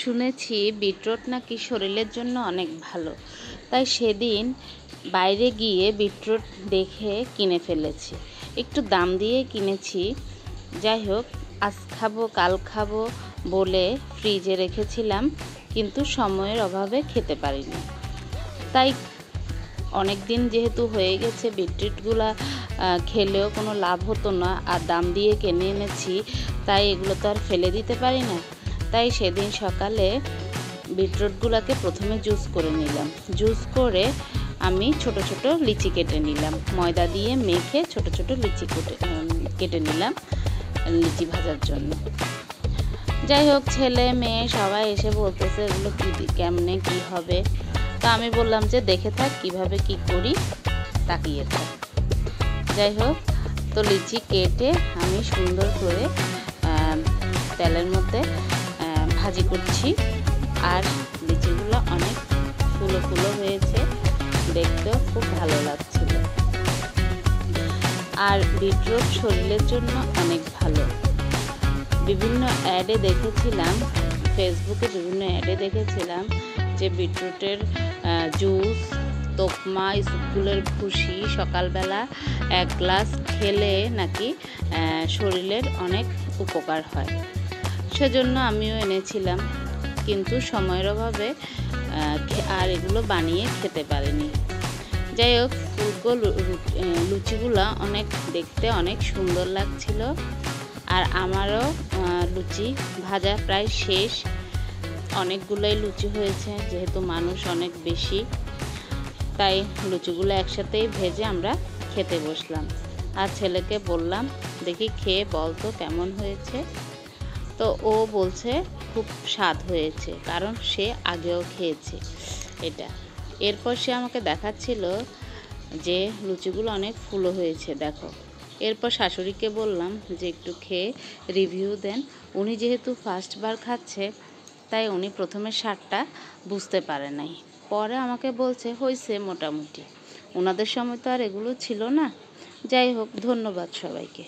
শুনেছি বিটরুট নাকি শরীরের জন্য অনেক ভালো, তাই সেদিন বাইরে গিয়ে বিটরুট দেখে কিনে ফেলেছি। একটু দাম দিয়ে কিনেছি। যাই হোক, আজ খাবো কাল খাবো বলে ফ্রিজে রেখেছিলাম, কিন্তু সময়ের অভাবে খেতে পারিনি। তাই অনেক দিন যেহেতু হয়ে গেছে, বিটরুটগুলা খেলেও কোনো লাভ হতো না, আর দাম দিয়ে কিনে এনেছি, তাই এগুলো তো আর ফেলে দিতে পারি না। তাই সেদিন সকালে বিটরুটগুলোকে প্রথমে জুস করে নিলাম। জুস করে আমি ছোট ছোট লিচি কেটে নিলাম, ময়দা দিয়ে মেখে ছোট ছোট লিচি কেটে নিলাম লিচি ভাজার জন্য। যাই হোক, ছেলে মেয়ে সবাই এসে বলতেছে এগুলো কেমনে কি হবে। তো আমি বললাম যে দেখে থাক কিভাবে কি করি, তাকিয়ে থাক। যাই হোক, তো লিচি কেটে আমি সুন্দর করে তেলের মধ্যে ভাজি করছি। আর লিচিগুলো অনেক ফুলো ফুলো হয়েছে, দেখতেও খুব ভালো লাগছিল। আর বিটরুট শরীরের জন্য অনেক ভালো। বিভিন্ন অ্যাডে দেখেছিলাম, ফেসবুকে বিভিন্ন অ্যাডে দেখেছিলাম যে বিটরুটের জুস, তোকমা, স্কুলের ভুসি সকালবেলা 1 গ্লাস খেলে নাকি শরীরের অনেক উপকার হয়। সেজন্য আমিও এনেছিলাম, কিন্তু সময়ের অভাবে আর এগুলো বানিয়ে খেতে পারিনি। যাই হোক, লুচিগুলো দেখতে অনেক সুন্দর লাগছিল। আর আমারও লুচি ভাজা প্রায় শেষ। অনেকগুলোই লুচি হয়েছে, যেহেতু মানুষ অনেক বেশি, তাই লুচিগুলো একসাথেই ভেজে আমরা খেতে বসলাম। আর ছেলেকে বললাম, দেখি খেয়ে বলতো কেমন হয়েছে। তো ও বলছে খুব স্বাদ হয়েছে, কারণ সে আগেও খেয়েছে এটা। এরপর সে আমাকে দেখাচ্ছিল যে লুচিগুলো অনেক ফুলো হয়েছে, দেখো। এরপর শাশুড়িকে বললাম যে একটু খেয়ে রিভিউ দেন। উনি যেহেতু ফার্স্টবার খাচ্ছে, তাই উনি প্রথমে স্বাদটা বুঝতে পারে নাই। পরে আমাকে বলছে হয়েছে মোটামুটি। ওনাদের সময় তো আর এগুলো ছিল না। যাই হোক, ধন্যবাদ সবাইকে।